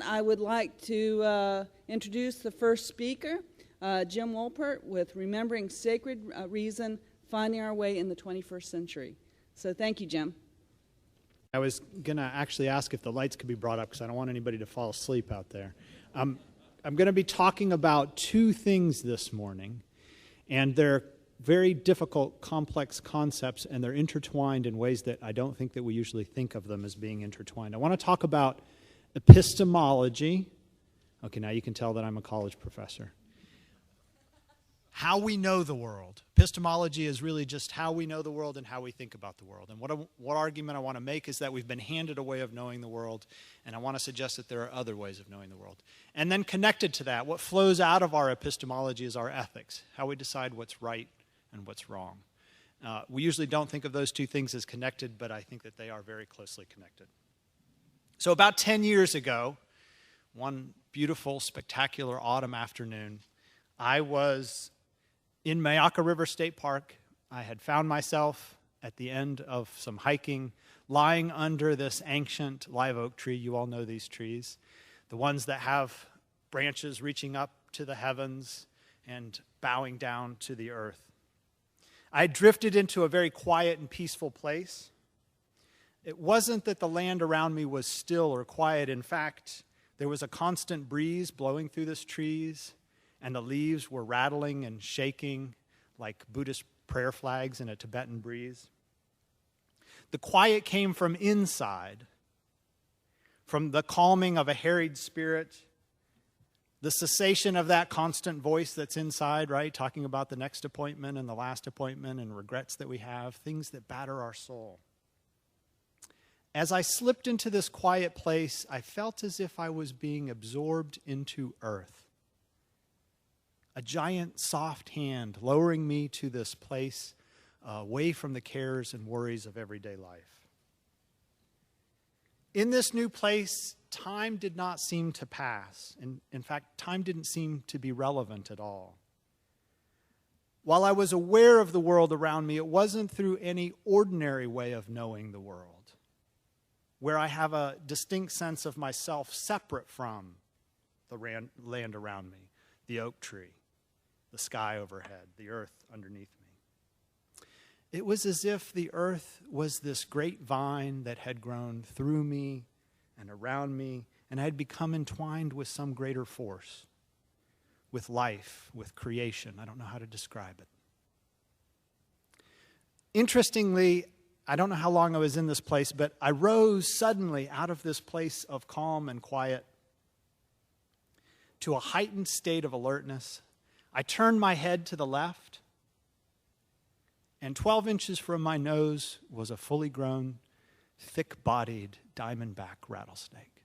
I would like to introduce the first speaker, Jim Wohlpart, with Remembering Sacred Reason, Finding Our Way in the 21st Century. So thank you, Jim. I was going to actually ask if the lights could be brought up because I don't want anybody to fall asleep out there. I'm going to be talking about two things this morning, and they're very difficult, complex concepts, and they're intertwined in ways that I don't think that we usually think of them as being intertwined. I want to talk about epistemology. Okay, now you can tell that I'm a college professor. How we know the world. Epistemology is really just how we know the world and how we think about the world. And what argument I want to make is that we've been handed a way of knowing the world, and I want to suggest that there are other ways of knowing the world. And then connected to that, what flows out of our epistemology is our ethics, how we decide what's right and what's wrong. We usually don't think of those two things as connected, but I think that they are very closely connected. So about 10 years ago, one beautiful, spectacular autumn afternoon, I was in Mayaka River State Park. I had found myself at the end of some hiking, lying under this ancient live oak tree. You all know these trees, the ones that have branches reaching up to the heavens and bowing down to the earth. I drifted into a very quiet and peaceful place. It wasn't that the land around me was still or quiet. In fact, there was a constant breeze blowing through these trees, and the leaves were rattling and shaking like Buddhist prayer flags in a Tibetan breeze. The quiet came from inside, from the calming of a harried spirit, the cessation of that constant voice that's inside, right? Talking about the next appointment and the last appointment and regrets that we have, things that batter our soul. As I slipped into this quiet place, I felt as if I was being absorbed into earth. A giant soft hand lowering me to this place away from the cares and worries of everyday life. In this new place, time did not seem to pass. And in fact, time didn't seem to be relevant at all. While I was aware of the world around me, it wasn't through any ordinary way of knowing the world, where I have a distinct sense of myself separate from the land around me, the oak tree, the sky overhead, the earth underneath me. It was as if the earth was this great vine that had grown through me and around me, and I had become entwined with some greater force, with life, with creation. I don't know how to describe it. Interestingly, I don't know how long I was in this place, but I rose suddenly out of this place of calm and quiet to a heightened state of alertness. I turned my head to the left, and 12 inches from my nose was a fully grown, thick-bodied diamondback rattlesnake.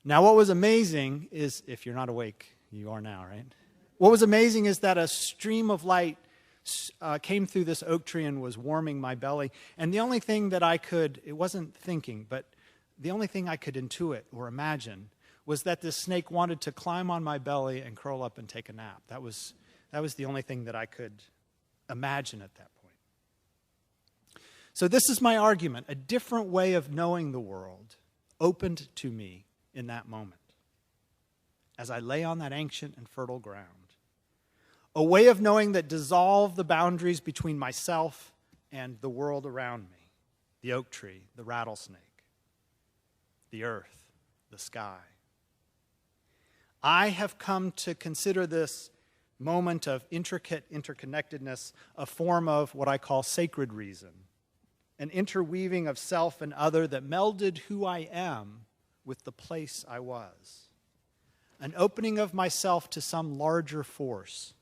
Now, what was amazing is, if you're not awake, you are now, right? What was amazing is that a stream of light came through this oak tree and was warming my belly. And the only thing that it wasn't thinking, but the only thing I could intuit or imagine was that this snake wanted to climb on my belly and curl up and take a nap. That was the only thing that I could imagine at that point. So this is my argument. A different way of knowing the world opened to me in that moment as I lay on that ancient and fertile ground. A way of knowing that dissolved the boundaries between myself and the world around me. The oak tree, the rattlesnake, the earth, the sky. I have come to consider this moment of intricate interconnectedness a form of what I call sacred reason, an interweaving of self and other that melded who I am with the place I was, an opening of myself to some larger force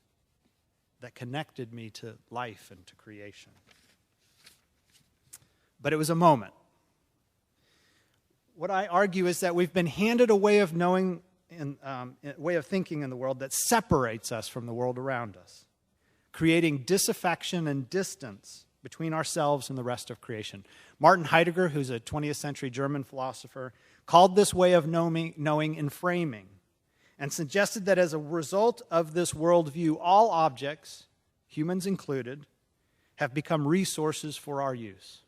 that connected me to life and to creation. But it was a moment. What I argue is that we've been handed a way of knowing a way of thinking in the world that separates us from the world around us, creating disaffection and distance between ourselves and the rest of creation. Martin Heidegger, who's a 20th century German philosopher, called this way of knowing enframing, and suggested that as a result of this worldview, all objects, humans included, have become resources for our use.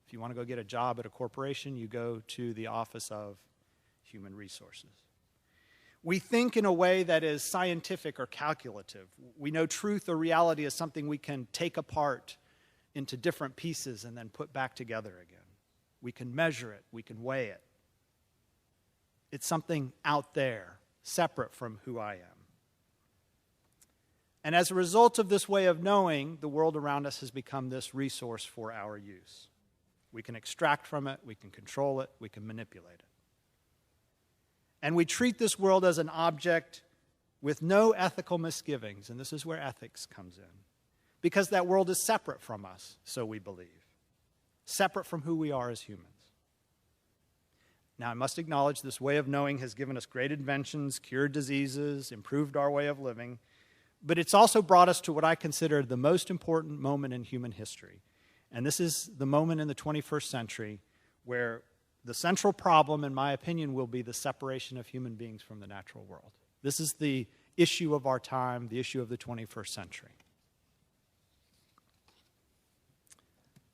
If you want to go get a job at a corporation, you go to the Office of Human Resources. We think in a way that is scientific or calculative. We know truth or reality is something we can take apart into different pieces and then put back together again. We can measure it. We can weigh it. It's something out there, separate from who I am. And as a result of this way of knowing, the world around us has become this resource for our use. We can extract from it, we can control it, we can manipulate it. And we treat this world as an object with no ethical misgivings, and this is where ethics comes in. Because that world is separate from us, so we believe. Separate from who we are as humans. Now, I must acknowledge this way of knowing has given us great inventions, cured diseases, improved our way of living, but it's also brought us to what I consider the most important moment in human history. And this is the moment in the 21st century where the central problem, in my opinion, will be the separation of human beings from the natural world. This is the issue of our time, the issue of the 21st century.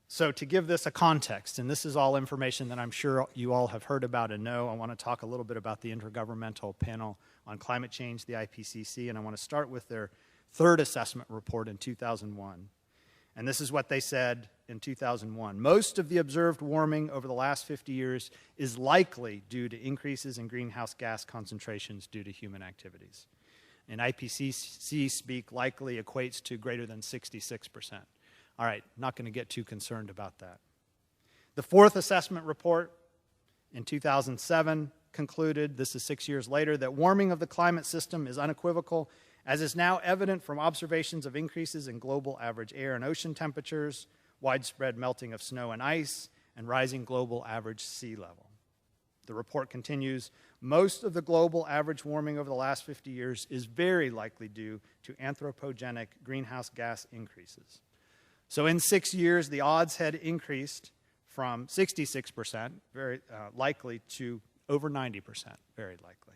So to give this a context, and this is all information that I'm sure you all have heard about and know, I want to talk a little bit about the Intergovernmental Panel on Climate Change, the IPCC, and I want to start with their third assessment report in 2001. And this is what they said in 2001. Most of the observed warming over the last 50 years is likely due to increases in greenhouse gas concentrations due to human activities. In IPCC speak, likely equates to greater than 66%. All right, not going to get too concerned about that. The fourth assessment report in 2007 concluded, this is 6 years later, that warming of the climate system is unequivocal, as is now evident from observations of increases in global average air and ocean temperatures, widespread melting of snow and ice, and rising global average sea level. The report continues, most of the global average warming over the last 50 years is very likely due to anthropogenic greenhouse gas increases. So in 6 years, the odds had increased from 66%, very likely, to over 90%, very likely.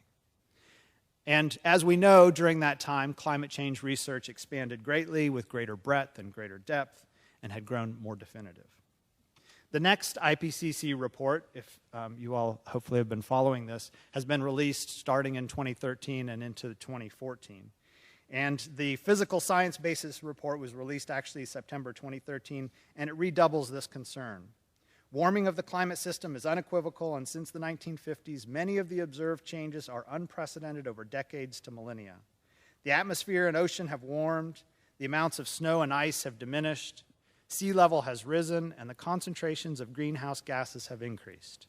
And as we know, during that time, climate change research expanded greatly with greater breadth and greater depth and had grown more definitive. The next IPCC report, if you all hopefully have been following this, has been released starting in 2013 and into 2014. And the physical science basis report was released actually September 2013, and it redoubles this concern. Warming of the climate system is unequivocal, and since the 1950s, many of the observed changes are unprecedented over decades to millennia. The atmosphere and ocean have warmed, the amounts of snow and ice have diminished, sea level has risen, and the concentrations of greenhouse gases have increased.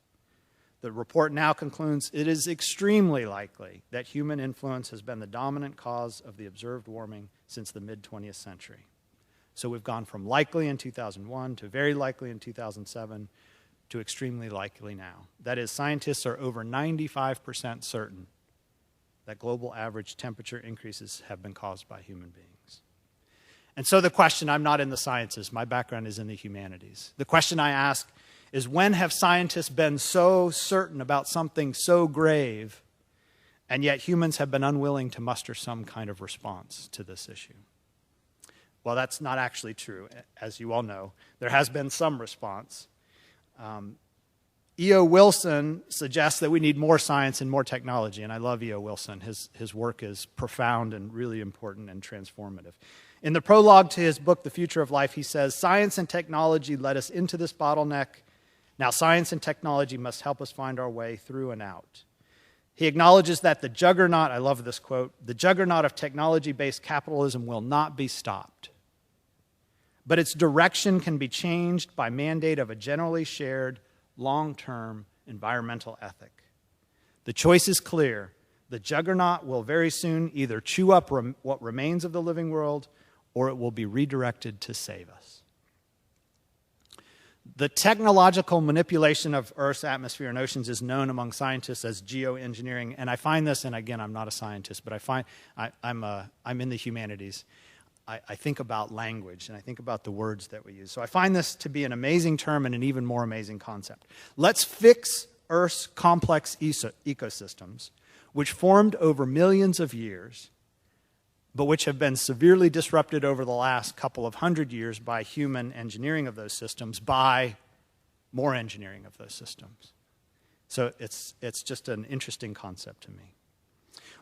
The report now concludes it is extremely likely that human influence has been the dominant cause of the observed warming since the mid-20th century. So we've gone from likely in 2001 to very likely in 2007 to extremely likely now. That is, scientists are over 95% certain that global average temperature increases have been caused by human beings. And so the question, I'm not in the sciences, my background is in the humanities. The question I ask is, when have scientists been so certain about something so grave, and yet humans have been unwilling to muster some kind of response to this issue? Well, that's not actually true, as you all know. There has been some response. E.O. Wilson suggests that we need more science and more technology, and I love E.O. Wilson. His work is profound and really important and transformative. In the prologue to his book, The Future of Life, he says, "Science and technology led us into this bottleneck. Now science and technology must help us find our way through and out." He acknowledges that the juggernaut, I love this quote, "the juggernaut of technology-based capitalism will not be stopped. But its direction can be changed by mandate of a generally shared, long-term environmental ethic. The choice is clear. The juggernaut will very soon either chew up what remains of the living world, or it will be redirected to save us." The technological manipulation of Earth's atmosphere and oceans is known among scientists as geoengineering, and I find this, and again, I'm not a scientist, but I'm in the humanities. I think about language, and I think about the words that we use. So I find this to be an amazing term and an even more amazing concept. Let's fix Earth's complex ecosystems, which formed over millions of years, but which have been severely disrupted over the last couple of hundred years by human engineering of those systems by more engineering of those systems. So it's just an interesting concept to me.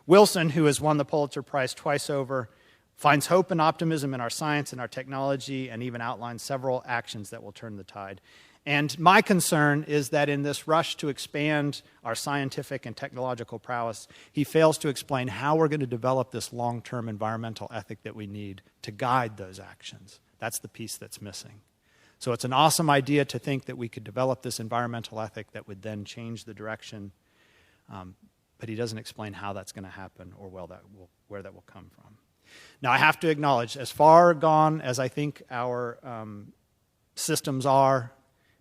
Wilson, who has won the Pulitzer Prize twice over, finds hope and optimism in our science and our technology, and even outlines several actions that will turn the tide. And my concern is that in this rush to expand our scientific and technological prowess, he fails to explain how we're going to develop this long-term environmental ethic that we need to guide those actions. That's the piece that's missing. So it's an awesome idea to think that we could develop this environmental ethic that would then change the direction, but he doesn't explain how that's going to happen or where that will come from. Now, I have to acknowledge, as far gone as I think our systems are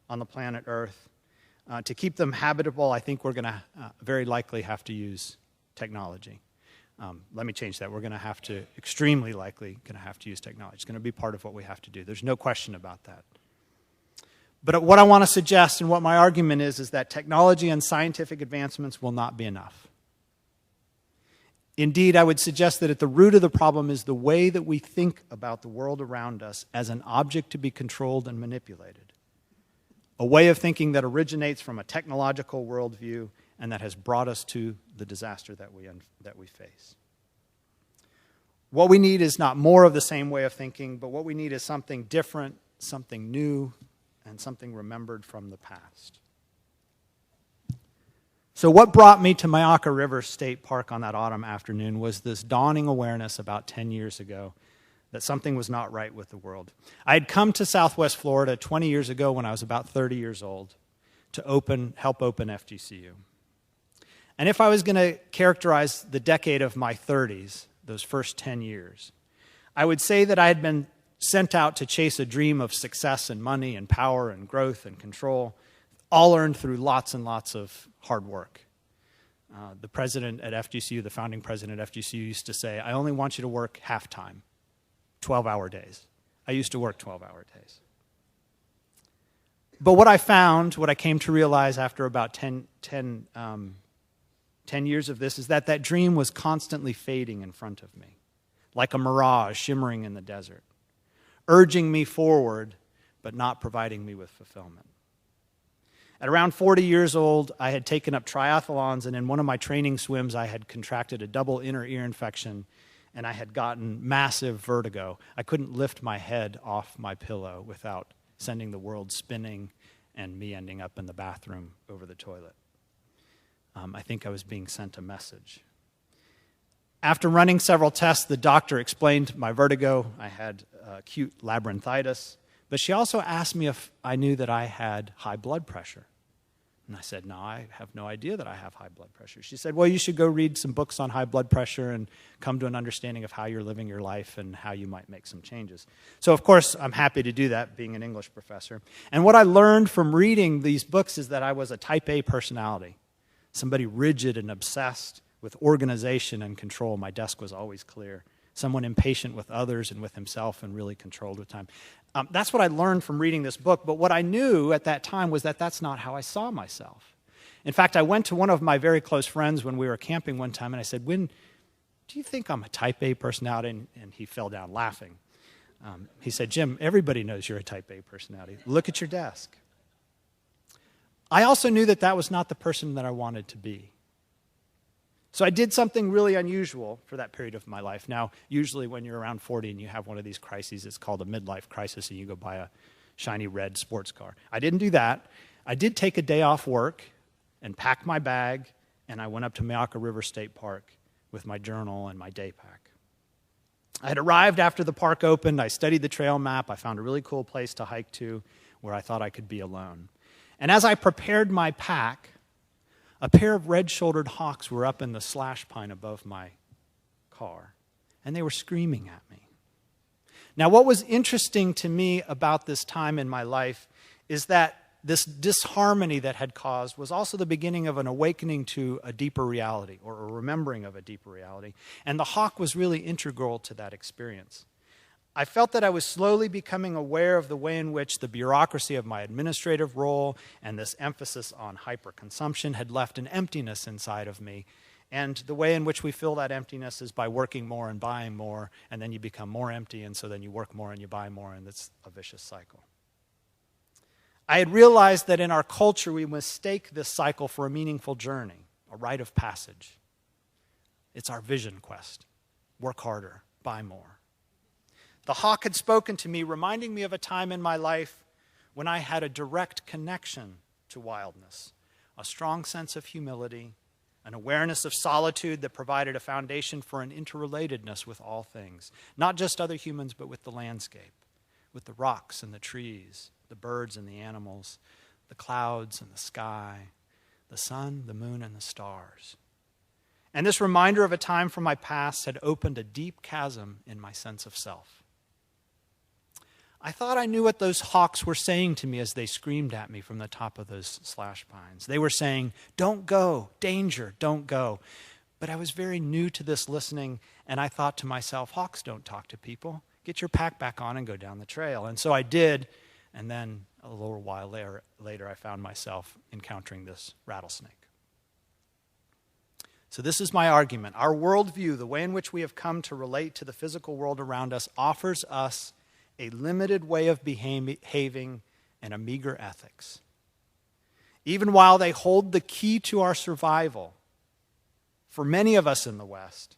on the planet Earth, to keep them habitable, I think we're going to very likely have to use technology. Let me change that. We're going to have to, extremely likely, going to have to use technology. It's going to be part of what we have to do. There's no question about that. But what I want to suggest and what my argument is that technology and scientific advancements will not be enough. Indeed, I would suggest that at the root of the problem is the way that we think about the world around us as an object to be controlled and manipulated. A way of thinking that originates from a technological worldview and that has brought us to the disaster that we face. What we need is not more of the same way of thinking, but what we need is something different, something new, and something remembered from the past. So what brought me to Myakka River State Park on that autumn afternoon was this dawning awareness about 10 years ago that something was not right with the world. I had come to Southwest Florida 20 years ago when I was about 30 years old to help open FGCU. And if I was going to characterize the decade of my 30s, those first 10 years, I would say that I had been sent out to chase a dream of success and money and power and growth and control, all earned through lots and lots of hard work. The president at FGCU, the founding president at FGCU, used to say, "I only want you to work half-time, 12-hour days." I used to work 12-hour days. But what I found, what I came to realize after about 10 years of this, is that that dream was constantly fading in front of me, like a mirage shimmering in the desert, urging me forward, but not providing me with fulfillment. At around 40 years old, I had taken up triathlons, and in one of my training swims, I had contracted a double inner ear infection, and I had gotten massive vertigo. I couldn't lift my head off my pillow without sending the world spinning and me ending up in the bathroom over the toilet. I think I was being sent a message. After running several tests, the doctor explained my vertigo. I had acute labyrinthitis. But she also asked me if I knew that I had high blood pressure. And I said, "No, I have no idea that I have high blood pressure." She said, "Well, you should go read some books on high blood pressure and come to an understanding of how you're living your life and how you might make some changes." So, of course, I'm happy to do that, being an English professor. And what I learned from reading these books is that I was a type A personality, somebody rigid and obsessed with organization and control. My desk was always clear. Someone impatient with others and with himself and really controlled with time. That's what I learned from reading this book, but what I knew at that time was that that's not how I saw myself. In fact, I went to one of my very close friends when we were camping one time, and I said, "Do you think I'm a type A personality?" And he fell down laughing. He said, "Jim, everybody knows you're a type A personality. Look at your desk." I also knew that that was not the person that I wanted to be. So I did something really unusual for that period of my life. Now, usually when you're around 40 and you have one of these crises, it's called a midlife crisis, and you go buy a shiny red sports car. I didn't do that. I did take a day off work and pack my bag, and I went up to Myakka River State Park with my journal and my day pack. I had arrived after the park opened. I studied the trail map. I found a really cool place to hike to where I thought I could be alone. And as I prepared my pack, a pair of red-shouldered hawks were up in the slash pine above my car, and they were screaming at me. Now, what was interesting to me about this time in my life is that this disharmony that had caused was also the beginning of an awakening to a deeper reality, or a remembering of a deeper reality, and the hawk was really integral to that experience. I felt that I was slowly becoming aware of the way in which the bureaucracy of my administrative role and this emphasis on hyperconsumption had left an emptiness inside of me. And the way in which we fill that emptiness is by working more and buying more, and then you become more empty, and so then you work more and you buy more, and it's a vicious cycle. I had realized that in our culture we mistake this cycle for a meaningful journey, a rite of passage. It's our vision quest. Work harder, buy more. The hawk had spoken to me, reminding me of a time in my life when I had a direct connection to wildness, a strong sense of humility, an awareness of solitude that provided a foundation for an interrelatedness with all things, not just other humans, but with the landscape, with the rocks and the trees, the birds and the animals, the clouds and the sky, the sun, the moon, and the stars. And this reminder of a time from my past had opened a deep chasm in my sense of self. I thought I knew what those hawks were saying to me as they screamed at me from the top of those slash pines. They were saying, "Don't go, danger, don't go." But I was very new to this listening, and I thought to myself, hawks don't talk to people. Get your pack back on and go down the trail. And so I did, and then a little while later I found myself encountering this rattlesnake. So this is my argument. Our worldview, the way in which we have come to relate to the physical world around us, offers us a limited way of behaving and a meager ethics. Even while they hold the key to our survival, for many of us in the West,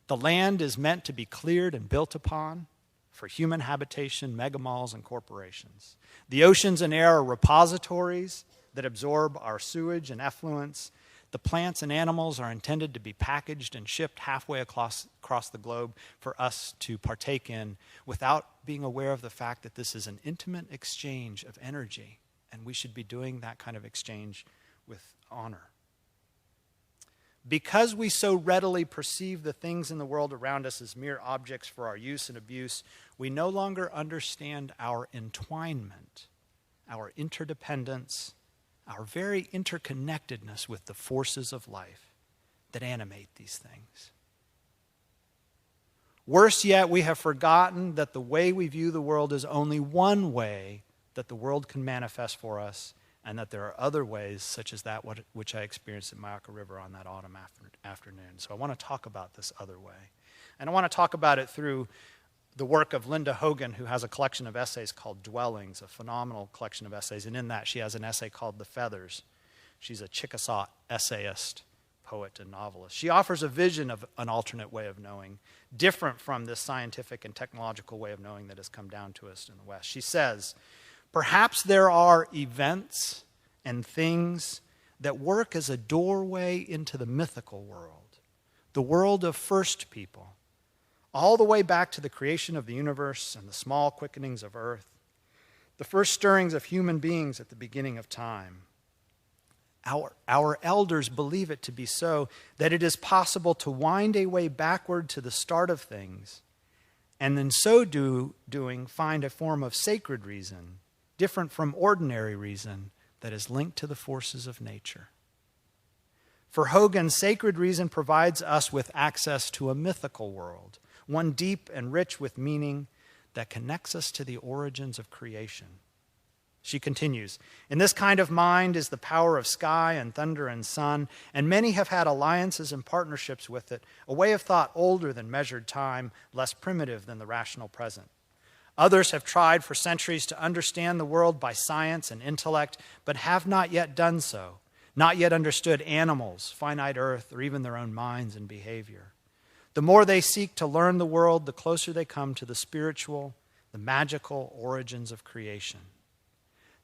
the land is meant to be cleared and built upon for human habitation, megamalls, and corporations. The oceans and air are repositories that absorb our sewage and effluents. The plants and animals are intended to be packaged and shipped halfway across the globe for us to partake in without being aware of the fact that this is an intimate exchange of energy, and we should be doing that kind of exchange with honor. Because we so readily perceive the things in the world around us as mere objects for our use and abuse, we no longer understand our entwinement, our interdependence, our very interconnectedness with the forces of life that animate these things. Worse yet, we have forgotten that the way we view the world is only one way that the world can manifest for us, and that there are other ways, such as that which I experienced at Myakka River on that autumn afternoon. So I want to talk about this other way. And I want to talk about it through the work of Linda Hogan, who has a collection of essays called Dwellings, a phenomenal collection of essays. And in that, she has an essay called The Feathers. She's a Chickasaw essayist, poet, and novelist. She offers a vision of an alternate way of knowing, different from this scientific and technological way of knowing that has come down to us in the West. She says, perhaps there are events and things that work as a doorway into the mythical world, the world of first people, all the way back to the creation of the universe and the small quickenings of earth, the first stirrings of human beings at the beginning of time. Our elders believe it to be so, that it is possible to wind a way backward to the start of things, and in so doing find a form of sacred reason, different from ordinary reason, that is linked to the forces of nature. For Hogan, sacred reason provides us with access to a mythical world, one deep and rich with meaning that connects us to the origins of creation. She continues, in this kind of mind is the power of sky and thunder and sun, and many have had alliances and partnerships with it, a way of thought older than measured time, less primitive than the rational present. Others have tried for centuries to understand the world by science and intellect, but have not yet done so, not yet understood animals, finite earth, or even their own minds and behavior. The more they seek to learn the world, the closer they come to the spiritual, the magical origins of creation.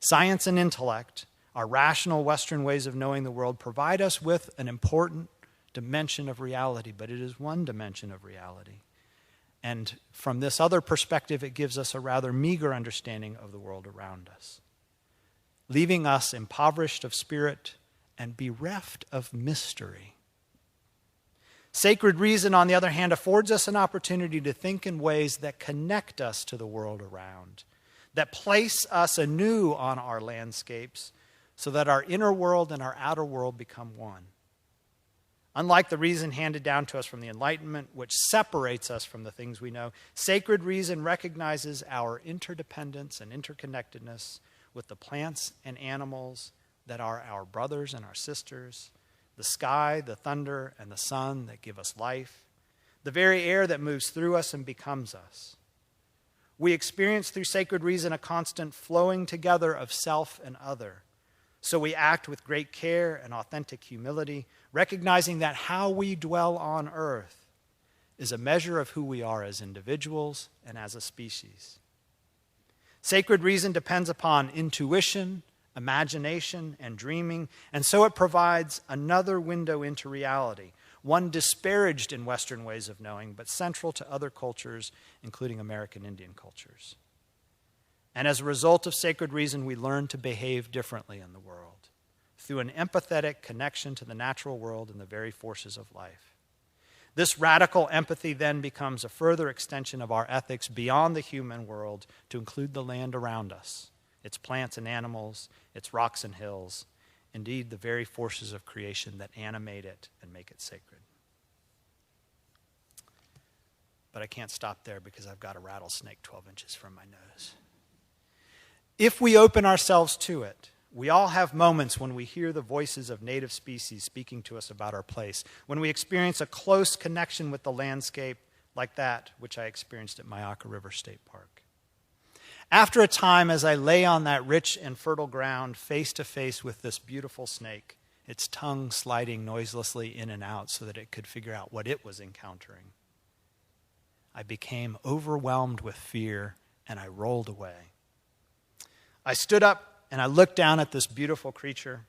Science and intellect, our rational Western ways of knowing the world, provide us with an important dimension of reality, but it is one dimension of reality. And from this other perspective, it gives us a rather meager understanding of the world around us, leaving us impoverished of spirit and bereft of mystery. Sacred reason, on the other hand, affords us an opportunity to think in ways that connect us to the world around, that place us anew on our landscapes so that our inner world and our outer world become one. Unlike the reason handed down to us from the Enlightenment, which separates us from the things we know, sacred reason recognizes our interdependence and interconnectedness with the plants and animals that are our brothers and our sisters, the sky, the thunder, and the sun that give us life, the very air that moves through us and becomes us. We experience through sacred reason a constant flowing together of self and other. So we act with great care and authentic humility, recognizing that how we dwell on earth is a measure of who we are as individuals and as a species. Sacred reason depends upon intuition, imagination, and dreaming, and so it provides another window into reality, one disparaged in Western ways of knowing, but central to other cultures, including American Indian cultures. And as a result of sacred reason, we learn to behave differently in the world, through an empathetic connection to the natural world and the very forces of life. This radical empathy then becomes a further extension of our ethics beyond the human world to include the land around us, its plants and animals, its rocks and hills, indeed the very forces of creation that animate it and make it sacred. But I can't stop there because I've got a rattlesnake 12 inches from my nose. If we open ourselves to it, we all have moments when we hear the voices of native species speaking to us about our place, when we experience a close connection with the landscape like that which I experienced at Myakka River State Park. After a time, as I lay on that rich and fertile ground face to face with this beautiful snake, its tongue sliding noiselessly in and out so that it could figure out what it was encountering, I became overwhelmed with fear and I rolled away. I stood up and I looked down at this beautiful creature,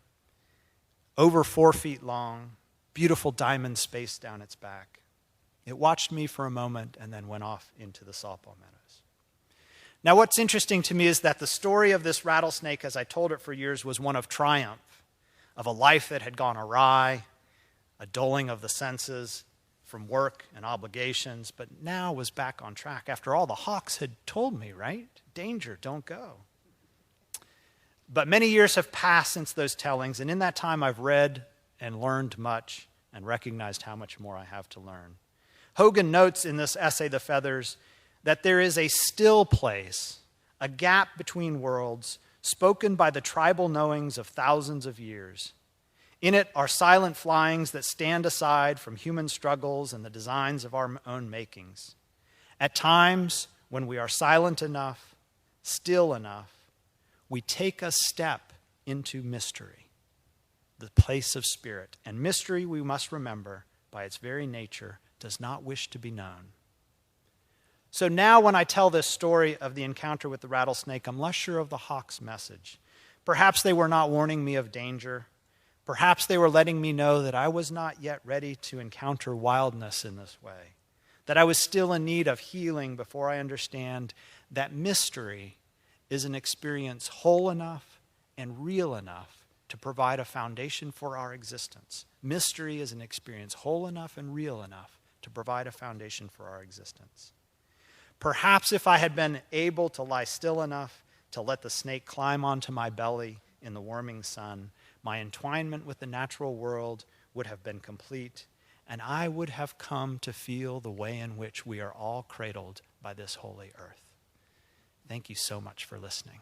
over 4 feet long, beautiful diamond space down its back. It watched me for a moment and then went off into the softball meadows. Now, what's interesting to me is that the story of this rattlesnake, as I told it for years, was one of triumph, of a life that had gone awry, a dulling of the senses from work and obligations, but now was back on track. After all, the hawks had told me, right? Danger, don't go. But many years have passed since those tellings, and in that time I've read and learned much and recognized how much more I have to learn. Hogan notes in this essay, The Feathers, that there is a still place, a gap between worlds, spoken by the tribal knowings of thousands of years. In it are silent flyings that stand aside from human struggles and the designs of our own makings. At times, when we are silent enough, still enough, we take a step into mystery, the place of spirit. And mystery, we must remember, by its very nature, does not wish to be known. So now when I tell this story of the encounter with the rattlesnake, I'm less sure of the hawk's message. Perhaps they were not warning me of danger. Perhaps they were letting me know that I was not yet ready to encounter wildness in this way, that I was still in need of healing before I understand that mystery is an experience whole enough and real enough to provide a foundation for our existence. Mystery is an experience whole enough and real enough to provide a foundation for our existence. Perhaps if I had been able to lie still enough to let the snake climb onto my belly in the warming sun, my entwinement with the natural world would have been complete, and I would have come to feel the way in which we are all cradled by this holy earth. Thank you so much for listening.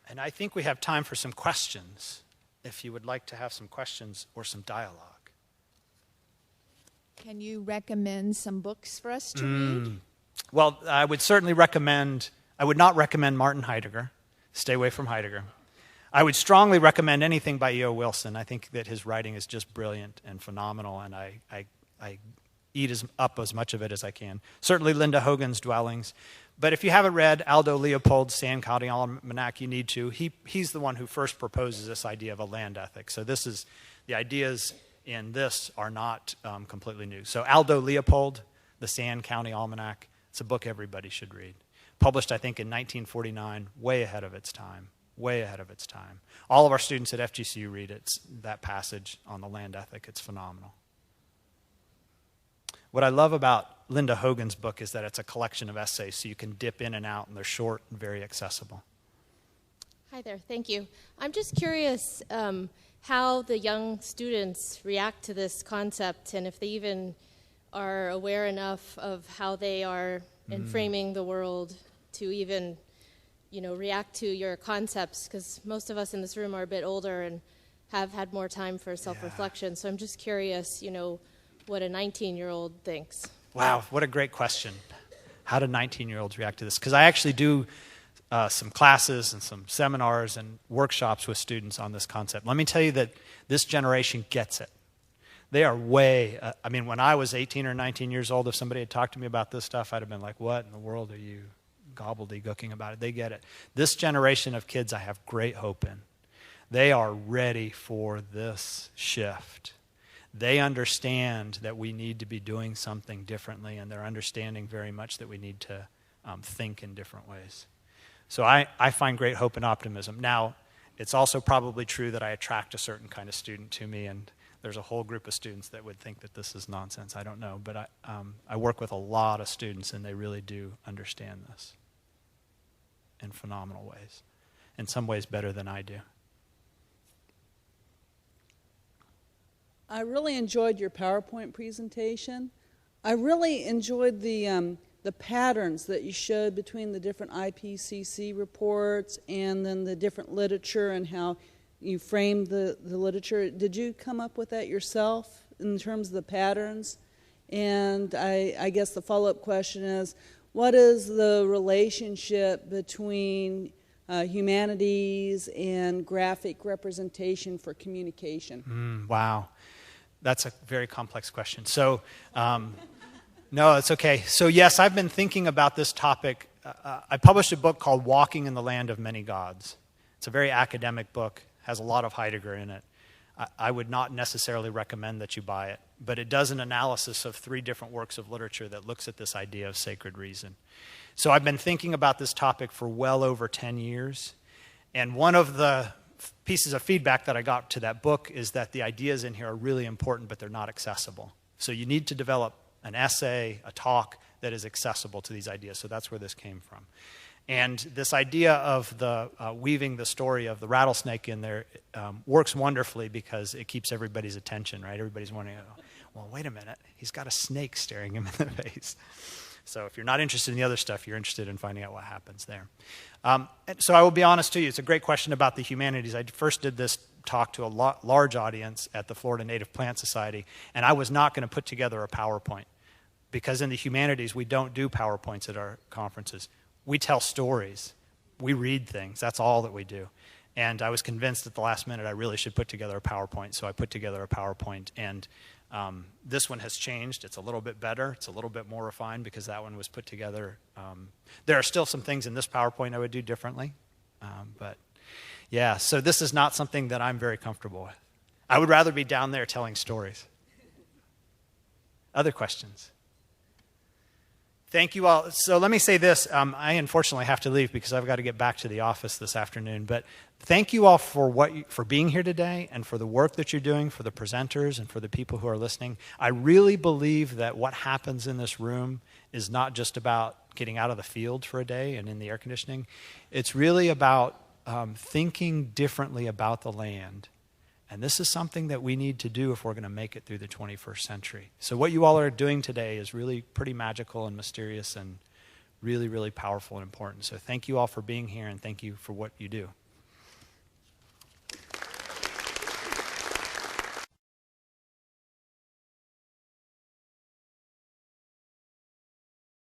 And I think we have time for some questions, if you would like to have some questions or some dialogue. Can you recommend some books for us to read? Well, I would not recommend Martin Heidegger. Stay away from Heidegger. I would strongly recommend anything by E.O. Wilson. I think that his writing is just brilliant and phenomenal, and I eat up as much of it as I can. Certainly Linda Hogan's Dwellings. But if you haven't read Aldo Leopold's Sand County Almanac, you need to. He's the one who first proposes this idea of a land ethic. So the ideas in this are not completely new. So Aldo Leopold, the Sand County Almanac, it's a book everybody should read. Published, I think, in 1949, way ahead of its time. Way ahead of its time. All of our students at FGCU read it, that passage on the land ethic. It's phenomenal. What I love about Linda Hogan's book is that it's a collection of essays, so you can dip in and out, and they're short and very accessible. Hi there, thank you. I'm just curious how the young students react to this concept, and if they even are aware enough of how they are in framing the world to even react to your concepts, because most of us in this room are a bit older, and have had more time for self-reflection. So I'm just curious, what a 19-year-old thinks. Wow, what a great question. How do 19-year-olds react to this? Because I actually do some classes and some seminars and workshops with students on this concept. Let me tell you that this generation gets it. They are way, when I was 18 or 19 years old, if somebody had talked to me about this stuff, I'd have been like, what in the world are you gobbledygooking about it? They get it. This generation of kids I have great hope in. They are ready for this shift. They understand that we need to be doing something differently, and they're understanding very much that we need to think in different ways. So I find great hope and optimism. Now, it's also probably true that I attract a certain kind of student to me, and there's a whole group of students that would think that this is nonsense. I don't know, but I work with a lot of students, and they really do understand this in phenomenal ways, in some ways better than I do. I really enjoyed your PowerPoint presentation. I really enjoyed the patterns that you showed between the different IPCC reports and then the different literature and how you framed the literature. Did you come up with that yourself in terms of the patterns? And I guess the follow-up question is, what is the relationship between humanities and graphic representation for communication? Wow. That's a very complex question. So, no, it's okay. So, yes, I've been thinking about this topic. I published a book called Walking in the Land of Many Gods. It's a very academic book, has a lot of Heidegger in it. I would not necessarily recommend that you buy it, but it does an analysis of 3 different works of literature that looks at this idea of sacred reason. So I've been thinking about this topic for well over 10 years, and one of the pieces of feedback that I got to that book is that the ideas in here are really important, but they're not accessible. So you need to develop an essay, a talk that is accessible to these ideas. So that's where this came from. And this idea of the weaving the story of the rattlesnake in there works wonderfully because it keeps everybody's attention, right? Everybody's wondering, well, wait a minute, he's got a snake staring him in the face. So if you're not interested in the other stuff, you're interested in finding out what happens there. So I will be honest to you, it's a great question about the humanities. I first did this talk to a large audience at the Florida Native Plant Society, and I was not going to put together a PowerPoint because in the humanities, we don't do PowerPoints at our conferences. We tell stories. We read things. That's all that we do. And I was convinced at the last minute I really should put together a PowerPoint, so I put together a PowerPoint, and this one has changed. It's a little bit better. It's a little bit more refined because that one was put together. There are still some things in this PowerPoint I would do differently. But yeah, so this is not something that I'm very comfortable with. I would rather be down there telling stories. Other questions? Thank you all. So let me say this. I unfortunately have to leave because I've got to get back to the office this afternoon. But thank you all for being here today and for the work that you're doing, for the presenters and for the people who are listening. I really believe that what happens in this room is not just about getting out of the field for a day and in the air conditioning. It's really about thinking differently about the land. And this is something that we need to do if we're going to make it through the 21st century. So what you all are doing today is really pretty magical and mysterious and really, really powerful and important. So thank you all for being here, and thank you for what you do.